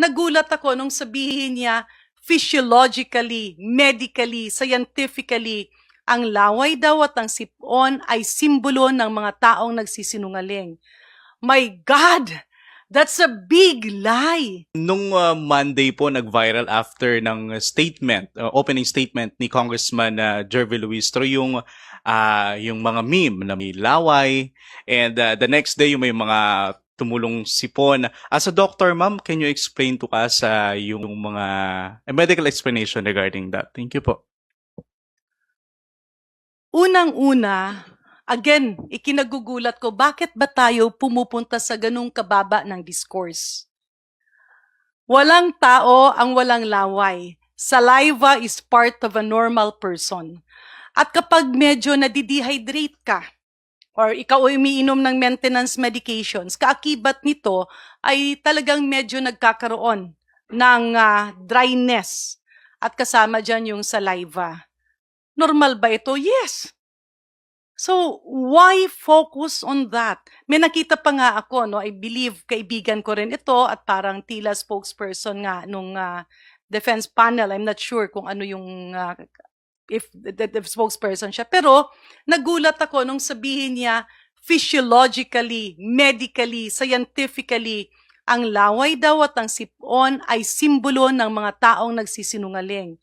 Nagulat ako nung sabihin niya, physiologically, medically, scientifically, ang laway daw at ang sipon ay simbolo ng mga taong nagsisinungaling. My God! That's a big lie! Nung Monday po, nag-viral after ng statement, opening statement ni Congressman Jervy Luistro, yung mga meme na may laway, and the next day yung may mga tumulong sipon. As a doctor, ma'am, can you explain to us yung mga medical explanation regarding that? Thank you po. Unang-una, again, ikinagugulat ko, bakit ba tayo pumupunta sa ganung kababa ng discourse? Walang tao ang walang laway. Saliva is part of a normal person. At kapag medyo nadidehydrate ka, or ikaw ay umiinom ng maintenance medications, kaakibat nito ay talagang medyo nagkakaroon ng dryness. At kasama dyan yung saliva. Normal ba ito? Yes. So, why focus on that? May nakita pa nga ako, no? I believe kaibigan ko rin ito at parang tila spokesperson nga nung defense panel. I'm not sure kung ano yung, if the spokesperson siya. Pero, nagulat ako nung sabihin niya, physiologically, medically, scientifically, ang laway daw at ang sipon ay simbolo ng mga taong nagsisinungaling.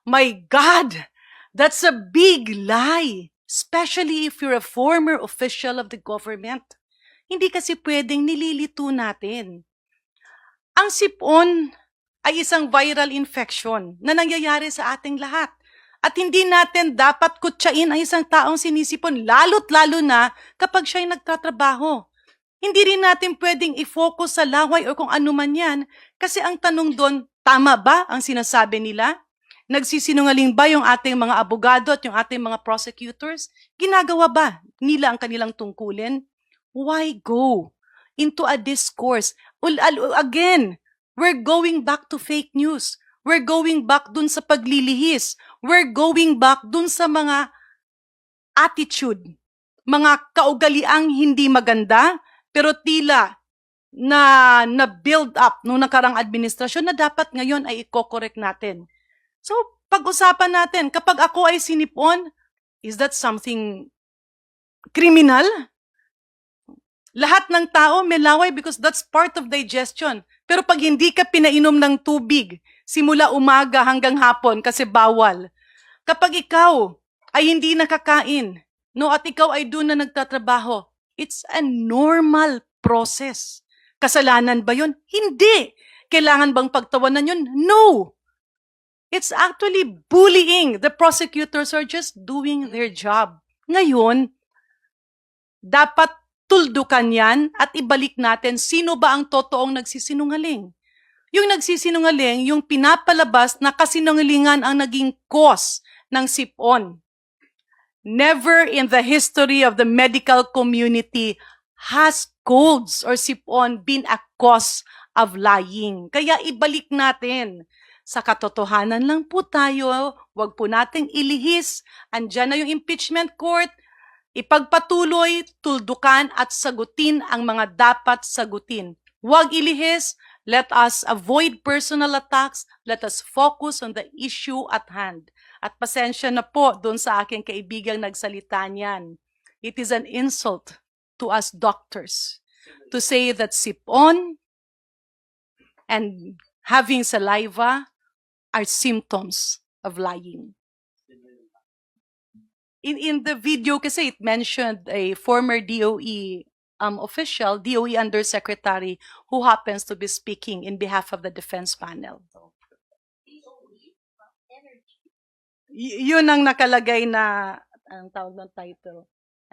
My God! That's a big lie, especially if you're a former official of the government. Hindi kasi pwedeng nililito natin. Ang sipon ay isang viral infection na nangyayari sa ating lahat. At hindi natin dapat kutsain ang isang taong sinisipon, lalo't lalo na kapag siya'y nagtatrabaho. Hindi rin natin pwedeng i-focus sa laway o kung ano man yan, kasi ang tanong doon, tama ba ang sinasabi nila? Nagsisinungaling ba yung ating mga abogado at yung ating mga prosecutors? Ginagawa ba nila ang kanilang tungkulin? Why go into a discourse? Again, we're going back to fake news. We're going back dun sa paglilihis. We're going back dun sa mga attitude, mga kaugaliang hindi maganda, pero tila na build up nung nakarang administrasyon na dapat ngayon ay i-correct natin. So, pag-usapan natin, kapag ako ay sinipon, is that something criminal? Lahat ng tao may laway because that's part of digestion. Pero pag hindi ka pinainom ng tubig, simula umaga hanggang hapon kasi bawal. Kapag ikaw ay hindi nakakain, no, at ikaw ay doon na nagtatrabaho, it's a normal process. Kasalanan ba yun? Hindi. Kailangan bang pagtawanan yun? No. It's actually bullying. The prosecutors are just doing their job. Ngayon, dapat tuldukan yan at ibalik natin sino ba ang totoong nagsisinungaling. Yung nagsisinungaling, yung pinapalabas na kasinungalingan ang naging cause ng sipon. Never in the history of the medical community has colds or sipon been a cause of lying. Kaya ibalik natin. Sa katotohanan lang po tayo, wag po nating ilihis. Andyan na yung impeachment court. Ipagpatuloy, tuldukan at sagutin ang mga dapat sagutin. Wag ilihis. Let us avoid personal attacks. Let us focus on the issue at hand. At pasensya na po doon sa aking kaibigang nagsalita niyan. It is an insult to us doctors to say that sipon and having saliva are symptoms of lying. In the video kasi it mentioned a former DOE official, DOE Undersecretary, who happens to be speaking in behalf of the defense panel. Yun ang nakalagay na, ang tawag ng title.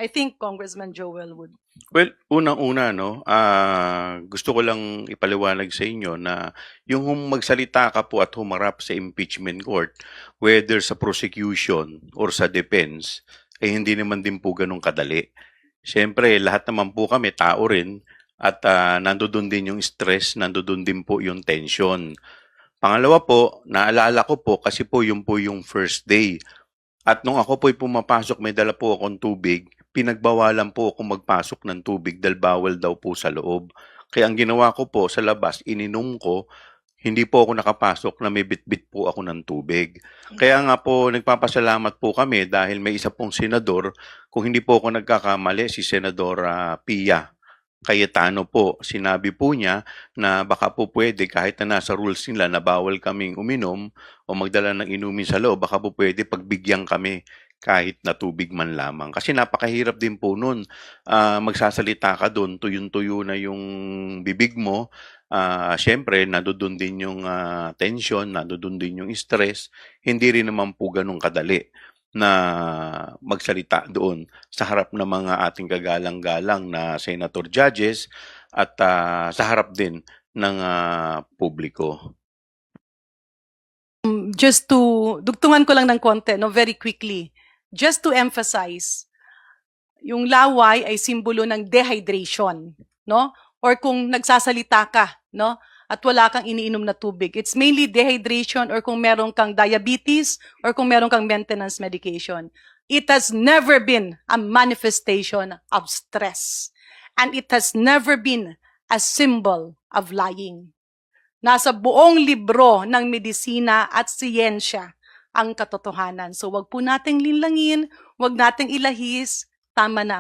I think Congressman Joel would. Well, unang-una, no, gusto ko lang ipaliwanag sa inyo na yung magsalita ka po at humarap sa impeachment court, whether sa prosecution or sa defense, ay hindi naman din po ganun kadali. Siyempre, lahat naman po kami, tao rin, at nandoon din yung stress, nandoon din po yung tension. Pangalawa po, naalala ko po kasi po yung first day. At nung ako po'y pumapasok, may dala po akong tubig, pinagbawalan po ako magpasok ng tubig dahil bawal daw po sa loob. Kaya ang ginawa ko po sa labas, ininom ko hindi po ako nakapasok na may bitbit po ako ng tubig. Kaya nga po nagpapasalamat po kami dahil may isa pong senador, kung hindi po ako nagkakamali, si Senador Pia Cayetano po. Sinabi po niya na baka po pwede kahit na nasa rules nila na bawal kaming uminom o magdala ng inumin sa loob, baka po pwede pagbigyan kami kahit na tubig man lamang. Kasi napakahirap din po nun. Magsasalita ka doon, tuyong-tuyo na yung bibig mo. Siyempre, nandoon din yung tension, nandoon din yung stress. Hindi rin naman po ganun kadali na magsalita doon sa harap ng mga ating kagalang-galang na senator judges at sa harap din ng publiko. Just to, dugtungan ko lang ng konti, no, very quickly. Just to emphasize, yung laway ay simbolo ng dehydration, no? Or kung nagsasalita ka, no? At wala kang iniinom na tubig. It's mainly dehydration or kung meron kang diabetes or kung meron kang maintenance medication. It has never been a manifestation of stress. And it has never been a symbol of lying. Nasa buong libro ng medisina at siyensya ang katotohanan. So wag po nating linlangin, wag nating ilahis, tama na